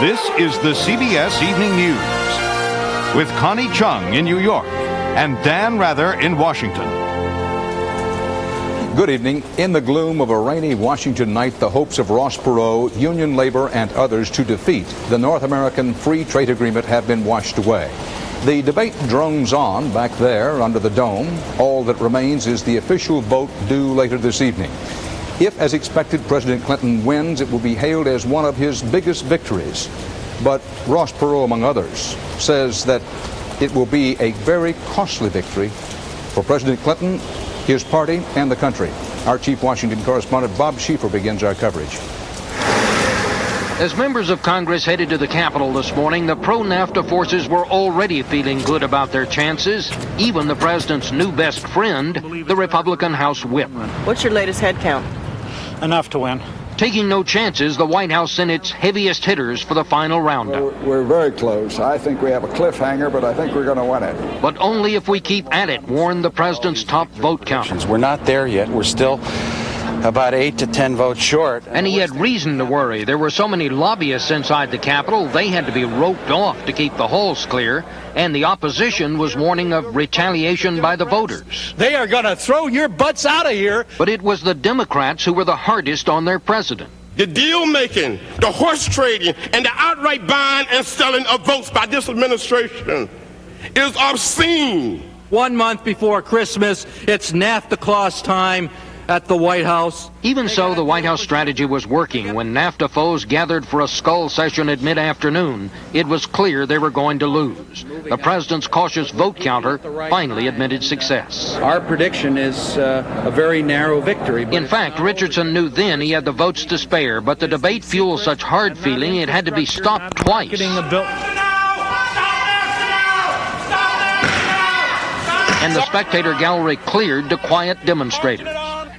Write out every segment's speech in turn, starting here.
This is the CBS Evening News with Connie Chung in New York and Dan Rather in Washington. Good evening. In the gloom of a rainy Washington night, the hopes of Ross Perot, union labor, and others to defeat the North American Free Trade Agreement have been washed away. The debate drones on back there under the dome. All that remains is the official vote due later this evening. If, as expected, President Clinton wins, it will be hailed as one of his biggest victories. But Ross Perot, among others, says that it will be a very costly victory for President Clinton, his party, and the country. Our chief Washington correspondent, Bob Schieffer, begins our coverage. As members of Congress headed to the Capitol this morning, the pro-NAFTA forces were already feeling good about their chances. Even the president's new best friend, the Republican House Whip. What's your latest head count? Enough to win. Taking no chances, the White House sent its heaviest hitters for the final roundup. We're very close. I think we have a cliffhanger, but I think we're going to win it. But only if we keep at it, warned the president's top vote counters. We're not there yet. We're still about 8 to 10 votes short. And he had reason to worry. There were so many lobbyists inside the Capitol, they had to be roped off to keep the halls clear. And the opposition was warning of retaliation by the voters. They are going to throw your butts out of here. But it was the Democrats who were the hardest on their president. The deal making, the horse trading, and the outright buying and selling of votes by this administration is obscene. 1 month before Christmas, it's NAFTA clause time at the White House. Even so, the White House strategy was working. When NAFTA foes gathered for a skull session at mid-afternoon, it was clear they were going to lose. The president's cautious vote counter finally admitted success. Our prediction is a very narrow victory. In fact, Richardson knew then he had the votes to spare, but the debate fueled such hard feeling it had to be stopped twice. And the spectator gallery cleared to quiet demonstrators.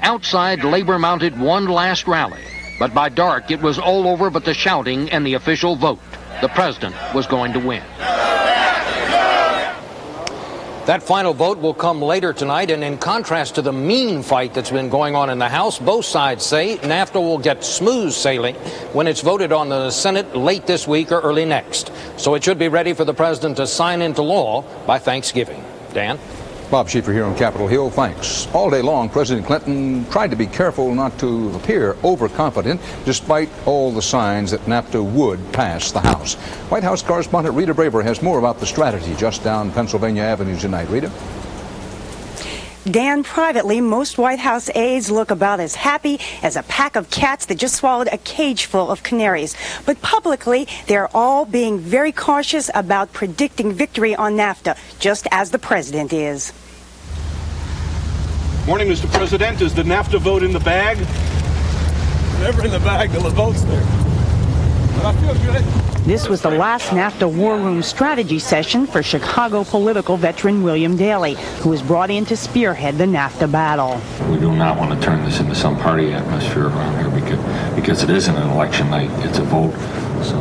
Outside, Labor mounted one last rally. But by dark, it was all over but the shouting and the official vote. The president was going to win. That final vote will come later tonight, and in contrast to the mean fight that's been going on in the House, both sides say NAFTA will get smooth sailing when it's voted on in the Senate late this week or early next. So it should be ready for the president to sign into law by Thanksgiving. Dan? Bob Schieffer here on Capitol Hill. Thanks. All day long, President Clinton tried to be careful not to appear overconfident, despite all the signs that NAFTA would pass the House. White House correspondent Rita Braver has more about the strategy just down Pennsylvania Avenue tonight. Rita? Dan, privately, most White House aides look about as happy as a pack of cats that just swallowed a cage full of canaries. But publicly, they're all being very cautious about predicting victory on NAFTA, just as the president is. Morning, Mr. President. Is the NAFTA vote in the bag? Never in the bag till the vote's there. But I feel good. This was the last NAFTA War Room strategy session for Chicago political veteran William Daley, who was brought in to spearhead the NAFTA battle. We do not want to turn this into some party atmosphere around here because it isn't an election night, it's a vote. So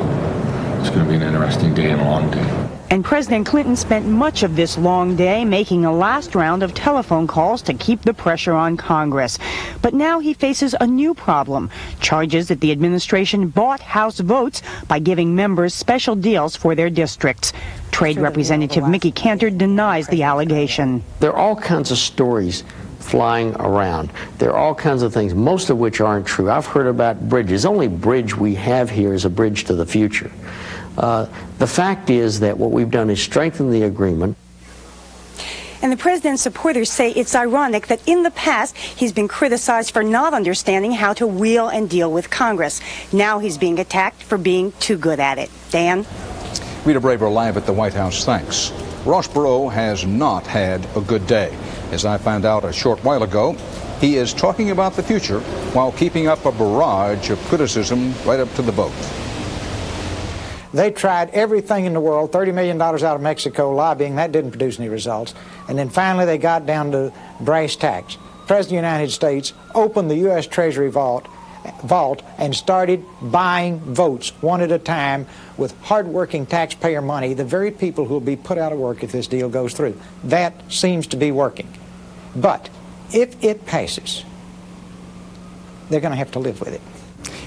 it's going to be an interesting day and a long day. And President Clinton spent much of this long day making a last round of telephone calls to keep the pressure on Congress. But now he faces a new problem, charges that the administration bought House votes by giving members special deals for their districts. Trade Representative Mickey Cantor denies the allegation. There are all kinds of stories flying around. There are all kinds of things, most of which aren't true. I've heard about bridges. The only bridge we have here is a bridge to the future. The fact is that what we've done is strengthen the agreement. And the president's supporters say it's ironic that in the past he's been criticized for not understanding how to wheel and deal with Congress. Now he's being attacked for being too good at it. Dan? Rita Braver live at the White House. Thanks. Ross Perot has not had a good day. As I found out a short while ago, he is talking about the future while keeping up a barrage of criticism right up to the vote. They tried everything in the world, $30 million out of Mexico lobbying. That didn't produce any results. And then finally they got down to brass tacks. The President of the United States opened the U.S. Treasury vault and started buying votes one at a time with hardworking taxpayer money, the very people who will be put out of work if this deal goes through. That seems to be working. But if it passes, they're going to have to live with it.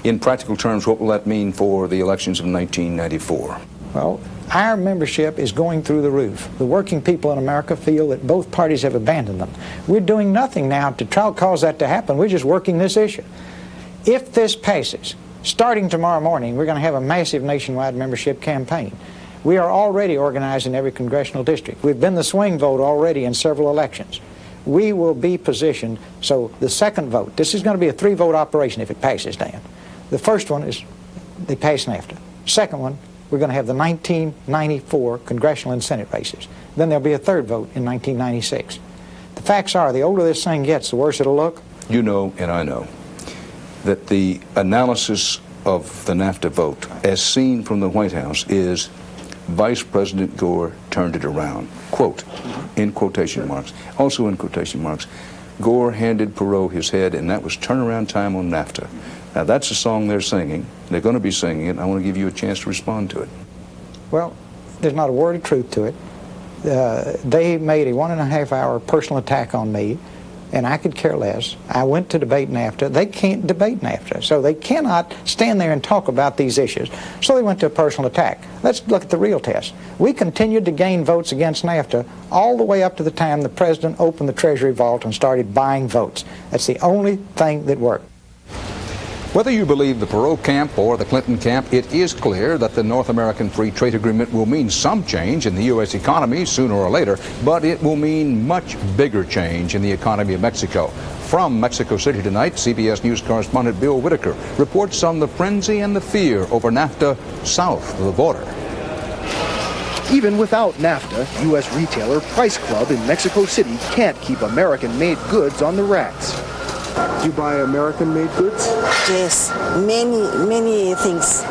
In practical terms, what will that mean for the elections of 1994? Well, our membership is going through the roof. The working people in America feel that both parties have abandoned them. We're doing nothing now to try to cause that to happen. We're just working this issue. If this passes, starting tomorrow morning, we're going to have a massive nationwide membership campaign. We are already organized in every congressional district. We've been the swing vote already in several elections. We will be positioned, so the second vote, this is going to be a 3-vote operation if it passes, Dan. The first one is they pass NAFTA. Second one, we're going to have the 1994 congressional and Senate races. Then there'll be a third vote in 1996. The facts are, the older this thing gets, the worse it'll look. You know, and I know, that the analysis of the NAFTA vote, as seen from the White House, is Vice President Gore turned it around. Quote, in quotation marks, also in quotation marks, Gore handed Perot his head, and that was turnaround time on NAFTA. Now, that's a song they're singing. They're going to be singing it. I want to give you a chance to respond to it. Well, there's not a word of truth to it. They made a 1.5-hour personal attack on me, and I could care less. I went to debate NAFTA. They can't debate NAFTA, so they cannot stand there and talk about these issues. So they went to a personal attack. Let's look at the real test. We continued to gain votes against NAFTA all the way up to the time the president opened the Treasury vault and started buying votes. That's the only thing that worked. Whether you believe the Perot camp or the Clinton camp, it is clear that the North American Free Trade Agreement will mean some change in the U.S. economy sooner or later, but it will mean much bigger change in the economy of Mexico. From Mexico City tonight, CBS News correspondent Bill Whitaker reports on the frenzy and the fear over NAFTA south of the border. Even without NAFTA, U.S. retailer Price Club in Mexico City can't keep American-made goods on the racks. Do you buy American-made goods? Yes, many things.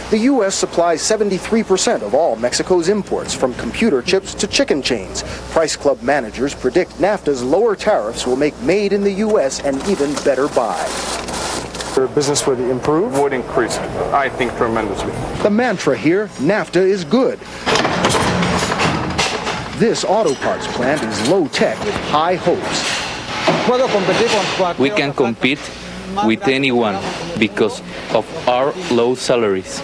The U.S. supplies 73% of all Mexico's imports, from computer chips to chicken chains. Price Club managers predict NAFTA's lower tariffs will make made in the U.S. an even better buy. Your business would improve? Would increase, I think, tremendously. The mantra here, NAFTA is good. This auto parts plant is low-tech with high hopes. We can compete with anyone because of our low salaries.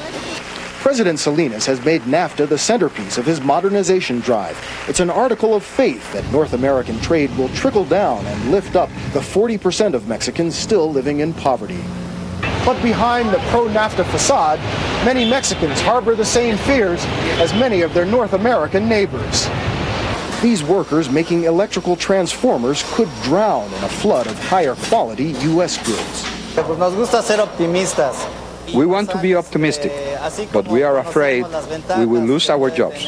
President Salinas has made NAFTA the centerpiece of his modernization drive. It's an article of faith that North American trade will trickle down and lift up the 40% of Mexicans still living in poverty. But behind the pro-NAFTA facade, many Mexicans harbor the same fears as many of their North American neighbors. These workers making electrical transformers could drown in a flood of higher quality U.S. goods. We want to be optimistic, but we are afraid we will lose our jobs.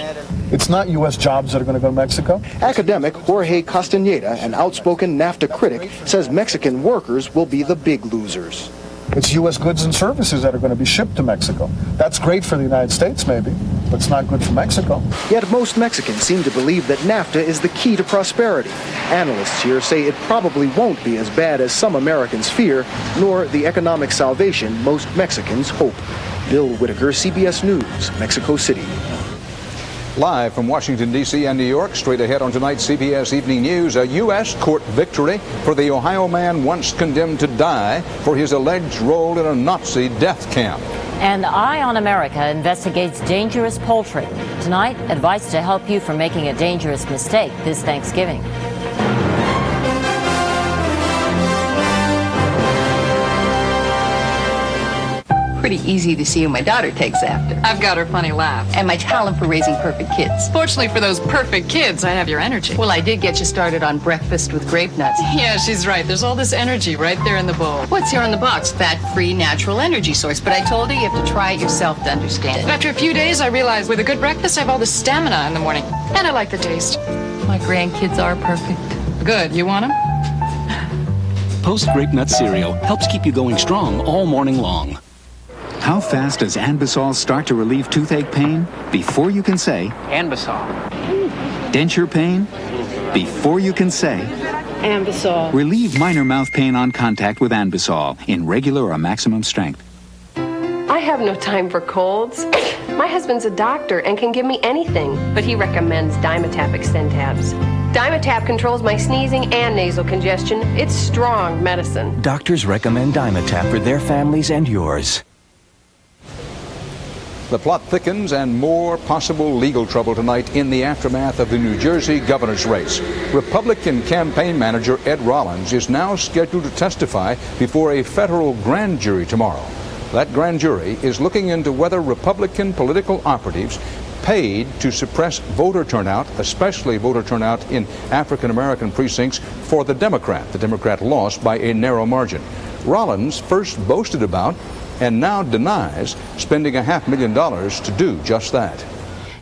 It's not U.S. jobs that are going to go to Mexico. Academic Jorge Castañeda, an outspoken NAFTA critic, says Mexican workers will be the big losers. It's U.S. goods and services that are going to be shipped to Mexico. That's great for the United States, maybe, but it's not good for Mexico. Yet most Mexicans seem to believe that NAFTA is the key to prosperity. Analysts here say it probably won't be as bad as some Americans fear, nor the economic salvation most Mexicans hope. Bill Whitaker, CBS News, Mexico City. Live from Washington, D.C. and New York, straight ahead on tonight's CBS Evening News, a U.S. court victory for the Ohio man once condemned to die for his alleged role in a Nazi death camp. And Eye on America investigates dangerous poultry. Tonight, advice to help you from making a dangerous mistake this Thanksgiving. Pretty easy to see who my daughter takes after. I've got her funny laugh. And my talent for raising perfect kids. Fortunately for those perfect kids, I have your energy. Well, I did get you started on breakfast with grape nuts. Yeah, she's right. There's all this energy right there in the bowl. What's here on the box? Fat-free natural energy source. But I told her you have to try it yourself to understand it. After a few days, I realized with a good breakfast, I have all this stamina in the morning. And I like the taste. My grandkids are perfect. Good. You want them? Post Grape Nut cereal helps keep you going strong all morning long. How fast does Anbesol start to relieve toothache pain? Before you can say Anbesol. denture pain? Before you can say Anbesol. relieve minor mouth pain on contact with Anbesol in regular or maximum strength. I have no time for colds. My husband's a doctor and can give me anything, but he recommends Dimetapp Extend tabs. Dimetapp controls my sneezing and nasal congestion. It's strong medicine. Doctors recommend Dimetapp for their families and yours. The plot thickens and more possible legal trouble tonight in the aftermath of the New Jersey governor's race. Republican campaign manager Ed Rollins is now scheduled to testify before a federal grand jury tomorrow. That grand jury is looking into whether Republican political operatives paid to suppress voter turnout, especially voter turnout in African-American precincts for the Democrat. The Democrat lost by a narrow margin. Rollins first boasted about and now denies spending $500,000 to do just that.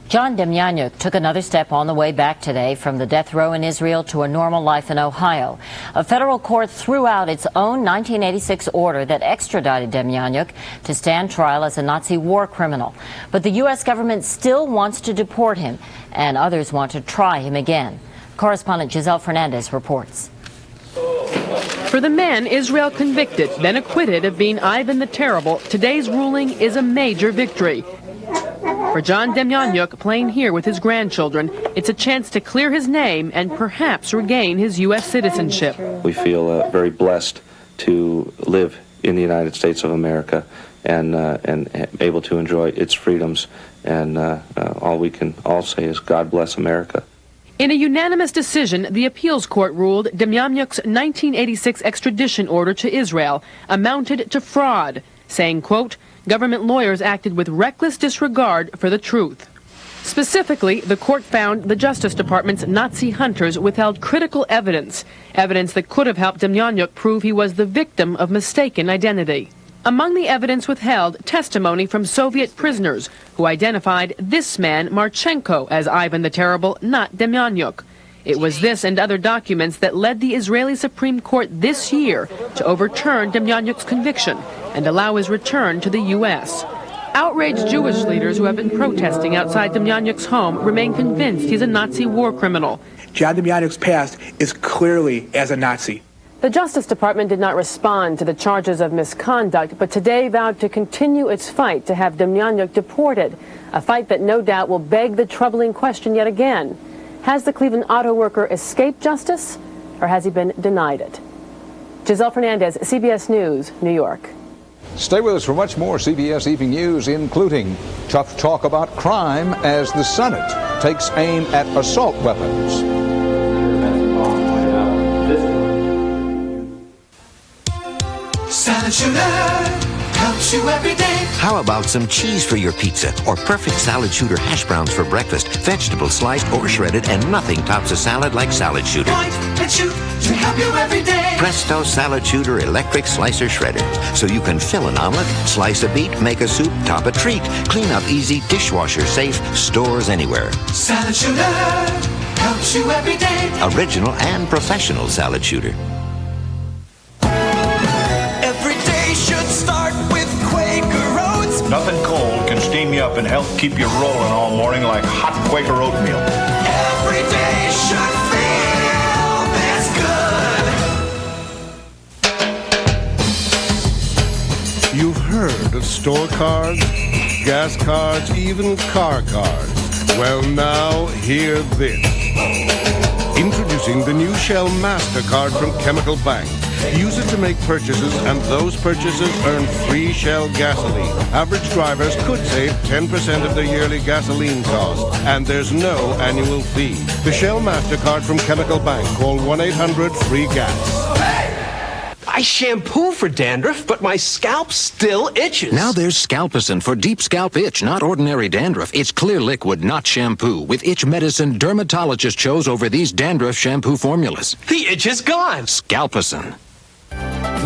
John Demjanjuk took another step on the way back today from the death row in Israel to a normal life in Ohio. A federal court threw out its own 1986 order that extradited Demjanjuk to stand trial as a Nazi war criminal. But the U.S. government still wants to deport him, and others want to try him again. Correspondent Giselle Fernandez reports. For the man Israel convicted, then acquitted of being Ivan the Terrible, today's ruling is a major victory. For John Demjanjuk, playing here with his grandchildren, it's a chance to clear his name and perhaps regain his U.S. citizenship. We feel very blessed to live in the United States of America and able to enjoy its freedoms. And all we can all say is God bless America. In a unanimous decision, the appeals court ruled Demjanjuk's 1986 extradition order to Israel amounted to fraud, saying, quote, government lawyers acted with reckless disregard for the truth. Specifically, the court found the Justice Department's Nazi hunters withheld critical evidence that could have helped Demjanjuk prove he was the victim of mistaken identity. Among the evidence withheld, testimony from Soviet prisoners who identified this man, Marchenko, as Ivan the Terrible, not Demjanjuk. It was this and other documents that led the Israeli Supreme Court this year to overturn Demjanjuk's conviction and allow his return to the U.S. Outraged Jewish leaders who have been protesting outside Demjanjuk's home remain convinced he's a Nazi war criminal. John Demjanjuk's past is clearly as a Nazi. The Justice Department did not respond to the charges of misconduct, but today vowed to continue its fight to have Demjanjuk deported, a fight that no doubt will beg the troubling question yet again. Has the Cleveland auto worker escaped justice, or has he been denied it? Giselle Fernandez, CBS News, New York. Stay with us for much more CBS Evening News, including tough talk about crime as the Senate takes aim at assault weapons. Salad Shooter helps you every day. How about some cheese for your pizza or perfect Salad Shooter hash browns for breakfast, vegetables sliced or shredded, and nothing tops a salad like Salad Shooter. Point and shoot to help you every day. Presto Salad Shooter electric slicer shredder. So you can fill an omelet, slice a beet, make a soup, top a treat. Clean up easy, dishwasher safe, stores anywhere. Salad Shooter helps you every day. Original and professional Salad Shooter. Nothing cold can steam you up and help keep you rolling all morning like hot Quaker oatmeal. Every day should feel this good. You've heard of store cards, gas cards, even car cards. Well, now hear this. Introducing the new Shell MasterCard from Chemical Bank. Use it to make purchases, and those purchases earn free Shell gasoline. Average drivers could save 10% of their yearly gasoline cost, and there's no annual fee. The Shell MasterCard from Chemical Bank. Call 1-800-FREE-GAS. I shampoo for dandruff, but my scalp still itches. Now there's Scalpicin for deep scalp itch, not ordinary dandruff. It's clear liquid, not shampoo. With itch medicine, dermatologists chose over these dandruff shampoo formulas. The itch is gone. Scalpicin.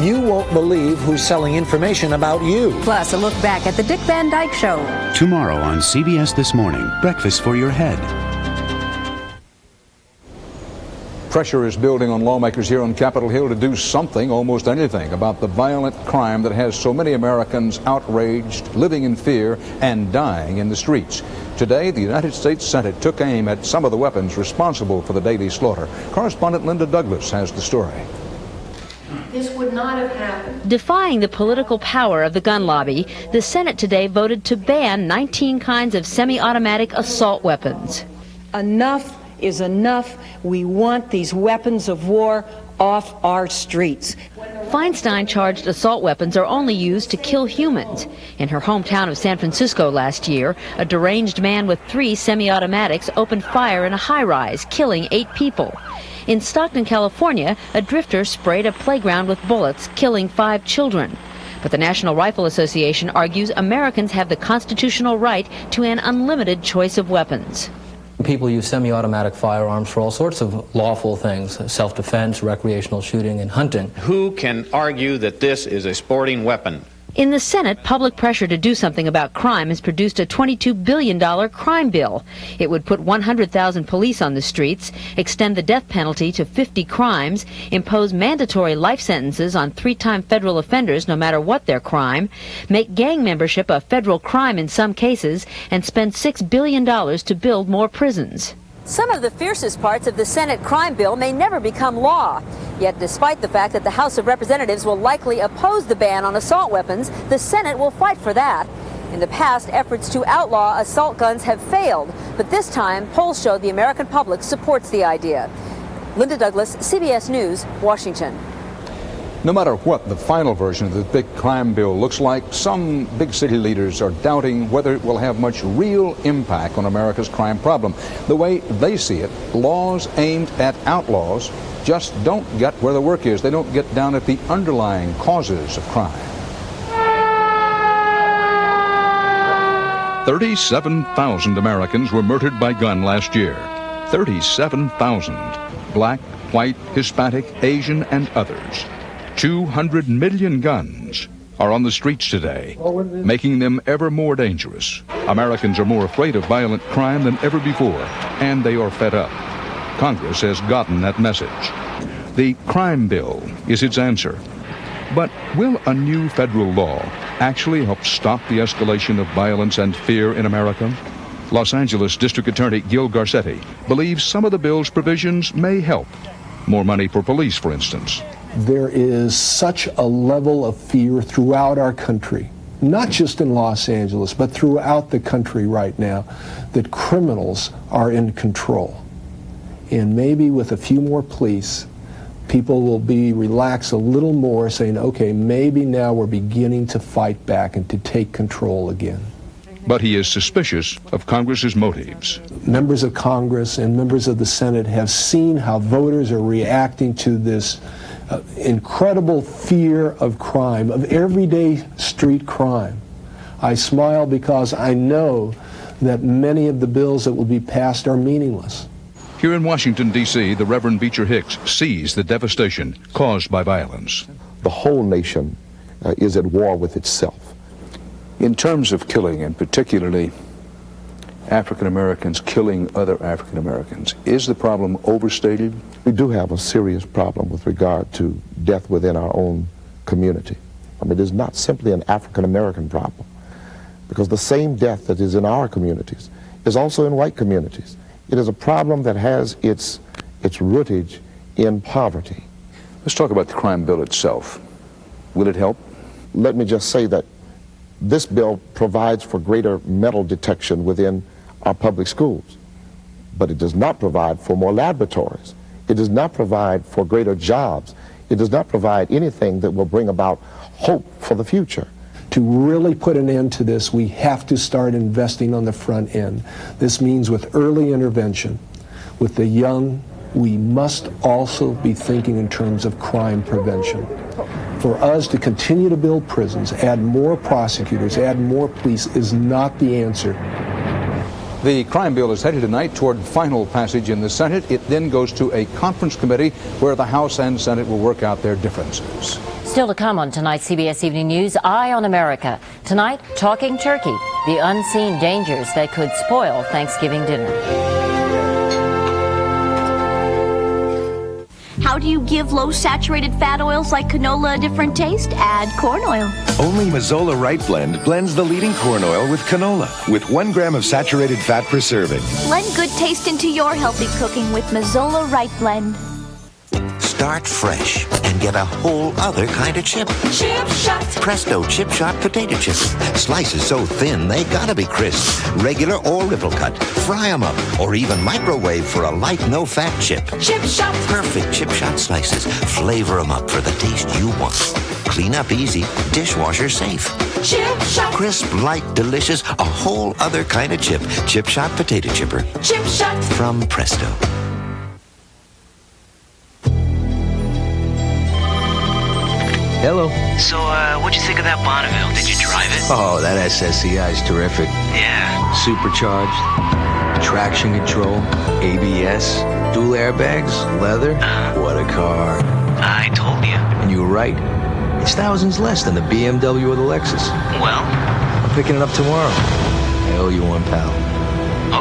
You won't believe who's selling information about you. Plus, a look back at the Dick Van Dyke Show. Tomorrow on CBS This Morning, breakfast for your head. Pressure is building on lawmakers here on Capitol Hill to do something, almost anything, about the violent crime that has so many Americans outraged, living in fear, and dying in the streets. Today, the United States Senate took aim at some of the weapons responsible for the daily slaughter. Correspondent Linda Douglas has the story. This would not have happened. Defying the political power of the gun lobby, the Senate today voted to ban 19 kinds of semi-automatic assault weapons. Enough is enough. We want these weapons of war off our streets. Feinstein charged assault weapons are only used to kill humans. In her hometown of San Francisco last year, a deranged man with 3 semi-automatics opened fire in a high-rise, killing 8 people. In Stockton, California, a drifter sprayed a playground with bullets, killing 5 children. But the National Rifle Association argues Americans have the constitutional right to an unlimited choice of weapons. People use semi-automatic firearms for all sorts of lawful things, self-defense, recreational shooting, and hunting. Who can argue that this is a sporting weapon? In the Senate, public pressure to do something about crime has produced a $22 billion crime bill. It would put 100,000 police on the streets, extend the death penalty to 50 crimes, impose mandatory life sentences on 3-time federal offenders no matter what their crime, make gang membership a federal crime in some cases, and spend $6 billion to build more prisons. Some of the fiercest parts of the Senate crime bill may never become law. Yet despite the fact that the House of Representatives will likely oppose the ban on assault weapons, the Senate will fight for that. In the past, efforts to outlaw assault guns have failed, but this time polls show the American public supports the idea. Linda Douglas, CBS News, Washington. No matter what the final version of the big crime bill looks like, some big city leaders are doubting whether it will have much real impact on America's crime problem. The way they see it, laws aimed at outlaws just don't get where the work is. They don't get down at the underlying causes of crime. 37,000 Americans were murdered by gun last year. 37,000. Black, white, Hispanic, Asian, and others. 200 million guns are on the streets today, making them ever more dangerous. Americans are more afraid of violent crime than ever before, and they are fed up. Congress has gotten that message. The crime bill is its answer. But will a new federal law actually help stop the escalation of violence and fear in America? Los Angeles District Attorney Gil Garcetti believes some of the bill's provisions may help. More money for police, for instance. There is such a level of fear throughout our country, not just in Los Angeles, but throughout the country right now, that criminals are in control. And maybe with a few more police, people will be relaxed a little more, saying, okay, maybe now we're beginning to fight back and to take control again. But he is suspicious of Congress's motives. Members of Congress and members of the Senate have seen how voters are reacting to this incredible fear of crime, of everyday street crime. I smile because I know that many of the bills that will be passed are meaningless. Here in Washington, D.C., the Reverend Beecher Hicks sees the devastation caused by violence. The whole nation is at war with itself. In terms of killing, and particularly African Americans killing other African Americans, is the problem overstated? We do have a serious problem with regard to death within our own community. I mean, it is not simply an African American problem, because the same death that is in our communities is also in white communities. It is a problem that has its rootage in poverty. Let's talk about the crime bill itself. Will it help? Let me just say that this bill provides for greater metal detection within our public schools, but it does not provide for more laboratories. It does not provide for greater jobs. It does not provide anything that will bring about hope for the future. To really put an end to this, we have to start investing on the front end. This means with early intervention, with the young, we must also be thinking in terms of crime prevention. For us to continue to build prisons, add more prosecutors, add more police is not the answer. The crime bill is headed tonight toward final passage in the Senate. It then goes to a conference committee where the House and Senate will work out their differences. Still to come on tonight's CBS Evening News, Eye on America. Tonight, talking turkey, the unseen dangers that could spoil Thanksgiving dinner. How do you give low-saturated fat oils like canola a different taste? Add corn oil. Only Mazola Right Blend blends the leading corn oil with canola, with 1 gram of saturated fat per serving. Blend good taste into your healthy cooking with Mazola Right Blend. Start fresh and get a whole other kind of chip. Chip Shot. Presto Chip Shot potato chips. Slices so thin they gotta be crisp. Regular or ripple cut. Fry them up or even microwave for a light, no-fat chip. Chip Shot. Perfect Chip Shot slices. Flavor them up for the taste you want. Clean up easy, dishwasher safe. Chip Shot. Crisp, light, delicious, a whole other kind of chip. Chip Shot potato chipper. Chip Shot. From Presto. Hello. So, what'd you think of that Bonneville? Did you drive it? Oh, that SSCI is terrific. Yeah. Supercharged, traction control, ABS, dual airbags, leather. What a car. I told you. And you were right. It's thousands less than the BMW or the Lexus. Well? I'm picking it up tomorrow. I owe you one, pal.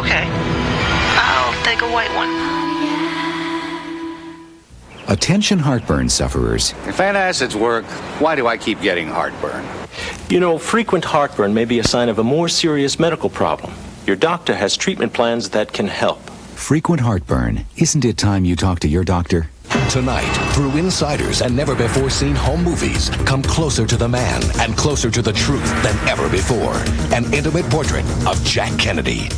Okay. I'll take a white one. Attention heartburn sufferers. If antacids work, why do I keep getting heartburn? You know, frequent heartburn may be a sign of a more serious medical problem. Your doctor has treatment plans that can help. Frequent heartburn. Isn't it time you talk to your doctor? Tonight, through insiders and never-before-seen home movies, come closer to the man and closer to the truth than ever before. An intimate portrait of Jack Kennedy.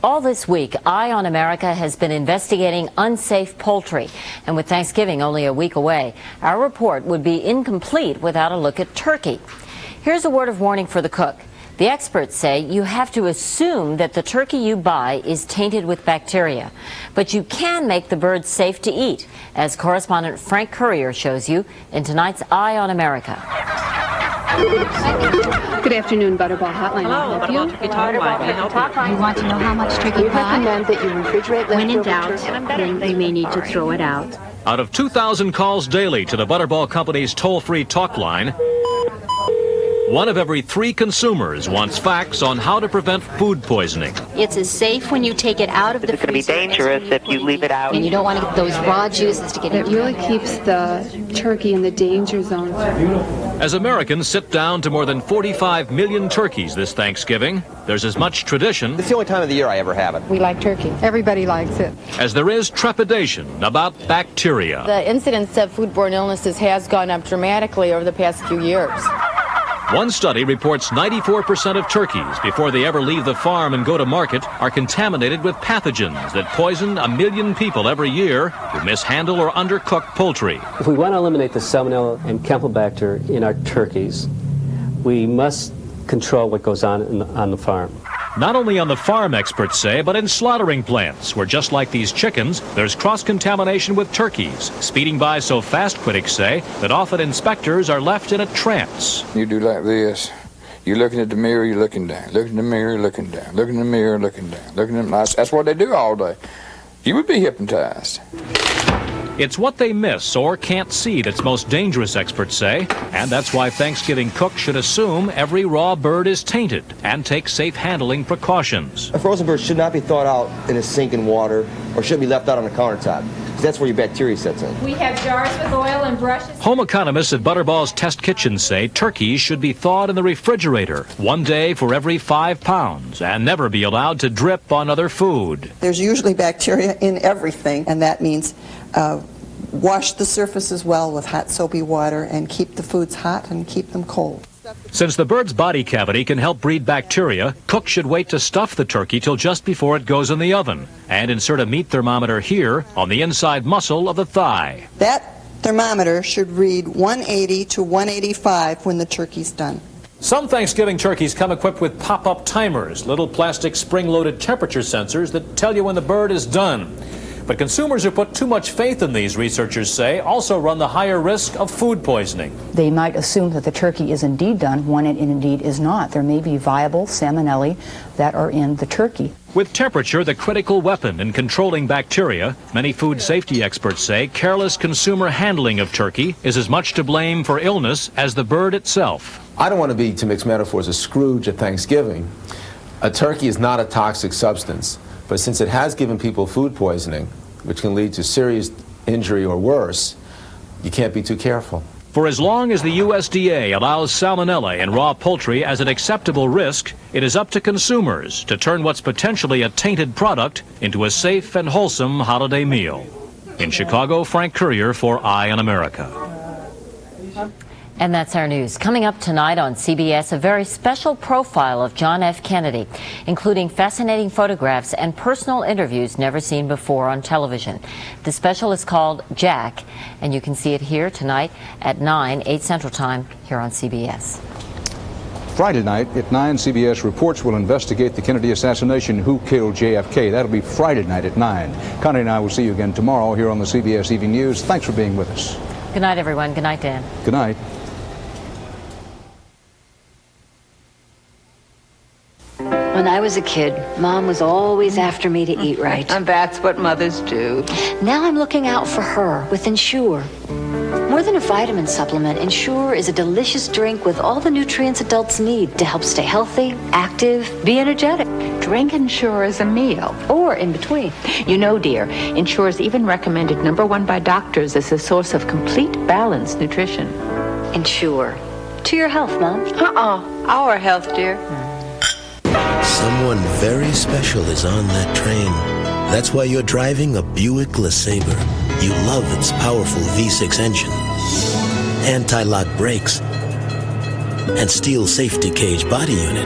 All this week, Eye on America has been investigating unsafe poultry. And with Thanksgiving only a week away, our report would be incomplete without a look at turkey. Here's a word of warning for the cook. The experts say you have to assume that the turkey you buy is tainted with bacteria. But you can make the bird safe to eat, as correspondent Frank Courier shows you in tonight's Eye on America. Good afternoon, Butterball Hotline. Hello, Butterball Turkey Hotline. Can I help you? You want to know how much turkey We pie? recommend that you refrigerate When in leftover doubt, turkey. then you may need to throw it out. Out of 2,000 calls daily to the Butterball Company's toll-free talk line, 1 of every 3 consumers wants facts on how to prevent food poisoning. It's as safe when you take it out of the freezer. It's going to be dangerous if you leave it out. And you don't want to get those raw juices to get It into really keeps the turkey in the danger zone. As Americans sit down to more than 45 million turkeys this Thanksgiving, there's as much tradition It's the only time of the year I ever have it. We like turkey. Everybody likes it. as there is trepidation about bacteria. The incidence of foodborne illnesses has gone up dramatically over the past few years. One study reports 94% of turkeys, before they ever leave the farm and go to market, are contaminated with pathogens that poison 1 million people every year who mishandle or undercook poultry. If we want to eliminate the Salmonella and Campylobacter in our turkeys, we must control what goes on on the farm. Not only on the farm, experts say, but in slaughtering plants, where just like these chickens, there's cross-contamination with turkeys, speeding by so fast, critics say, that often inspectors are left in a trance. You do like this. You're looking at the mirror, you're looking down. Looking at the mirror, looking down. Looking at the mirror, looking down. Looking at that's what they do all day. You would be hypnotized. It's what they miss or can't see that's most dangerous, experts say, and that's why Thanksgiving cooks should assume every raw bird is tainted and take safe handling precautions. A frozen bird should not be thawed out in a sink in water or should be left out on the countertop, because that's where your bacteria sets in. We have jars with oil and brushes. Home economists at Butterball's Test Kitchen say turkeys should be thawed in the refrigerator 1 day for every 5 pounds and never be allowed to drip on other food. There's usually bacteria in everything, and that means wash the surfaces well with hot soapy water and keep the foods hot and keep them cold. Since the bird's body cavity can help breed bacteria, cooks should wait to stuff the turkey till just before it goes in the oven and insert a meat thermometer here on the inside muscle of the thigh. That thermometer should read 180 to 185 when the turkey's done. Some Thanksgiving turkeys come equipped with pop-up timers, little plastic spring-loaded temperature sensors that tell you when the bird is done. But consumers who put too much faith in these, researchers say, also run the higher risk of food poisoning. They might assume that the turkey is indeed done when it indeed is not. There may be viable salmonella that are in the turkey. With temperature the critical weapon in controlling bacteria, many food safety experts say careless consumer handling of turkey is as much to blame for illness as the bird itself. I don't want to be, to mix metaphors, a Scrooge at Thanksgiving. A turkey is not a toxic substance, but since it has given people food poisoning, which can lead to serious injury or worse, you can't be too careful. For as long as the USDA allows salmonella in raw poultry as an acceptable risk, it is up to consumers to turn what's potentially a tainted product into a safe and wholesome holiday meal. In Chicago, Frank Courier for Eye on America. And that's our news. Coming up tonight on CBS, a very special profile of John F. Kennedy, including fascinating photographs and personal interviews never seen before on television. The special is called Jack, and you can see it here tonight at 9, 8 Central Time here on CBS. Friday night at 9, CBS Reports will investigate the Kennedy assassination. Who killed JFK? That'll be Friday night at 9. Connie and I will see you again tomorrow here on the CBS Evening News. Thanks for being with us. Good night, everyone. Good night, Dan. Good night. When I was a kid, Mom was always after me to eat right. And that's what mothers do. Now I'm looking out for her with Ensure. More than a vitamin supplement, Ensure is a delicious drink with all the nutrients adults need to help stay healthy, active, be energetic. Drink Ensure as a meal. Or in between. You know, dear, Ensure is even recommended #1 by doctors as a source of complete, balanced nutrition. Ensure. To your health, Mom. Our health, dear. Someone very special is on that train. That's why you're driving a Buick LeSabre. You love its powerful V6 engine, anti-lock brakes, and steel safety cage body unit.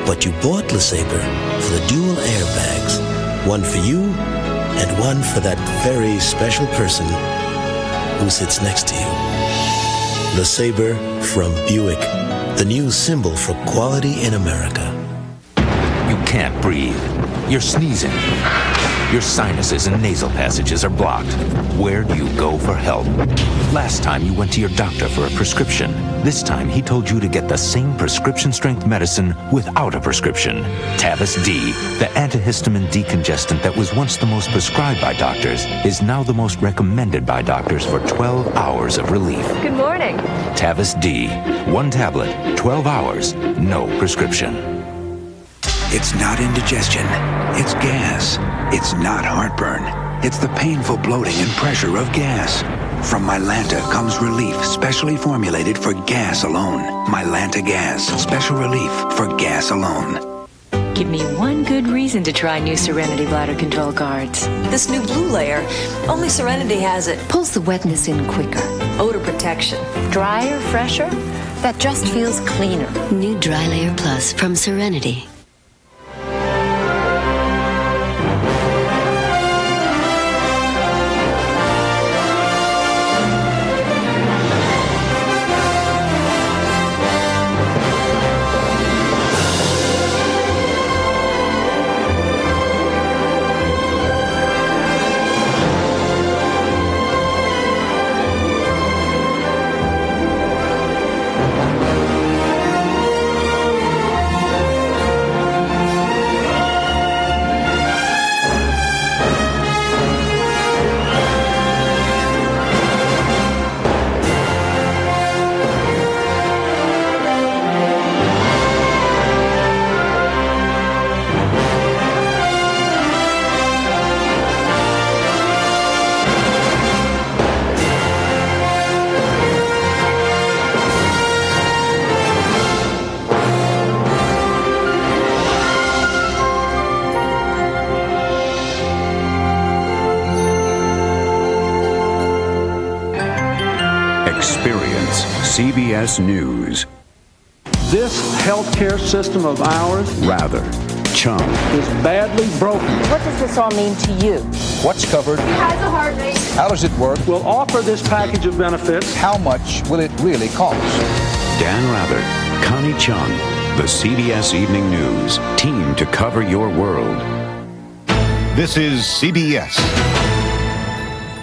But you bought LeSabre for the dual airbags. One for you and one for that very special person who sits next to you. LeSabre from Buick, the new symbol for quality in America. You can't breathe. You're sneezing. Your sinuses and nasal passages are blocked. Where do you go for help? Last time you went to your doctor for a prescription. This time he told you to get the same prescription-strength medicine without a prescription. Tavis D, the antihistamine decongestant that was once the most prescribed by doctors, is now the most recommended by doctors for 12 hours of relief. Good morning. Tavis D, 1 tablet, 12 hours, no prescription. It's not indigestion. It's gas. It's not heartburn. It's the painful bloating and pressure of gas. From Mylanta comes relief specially formulated for gas alone. Mylanta Gas, special relief for gas alone. Give me one good reason to try new Serenity bladder control guards. This new blue layer, only Serenity has it. Pulls the wetness in quicker. Odor protection. Drier, fresher? That just feels cleaner. New Dry Layer Plus from Serenity. Experience CBS News. This healthcare system of ours, Rather, Chung. is badly broken. What does this all mean to you? What's covered? Has a heart rate. How does it work? We'll offer this package of benefits. How much will it really cost? Dan Rather, Connie Chung, the CBS Evening News, team to cover your world. This is CBS.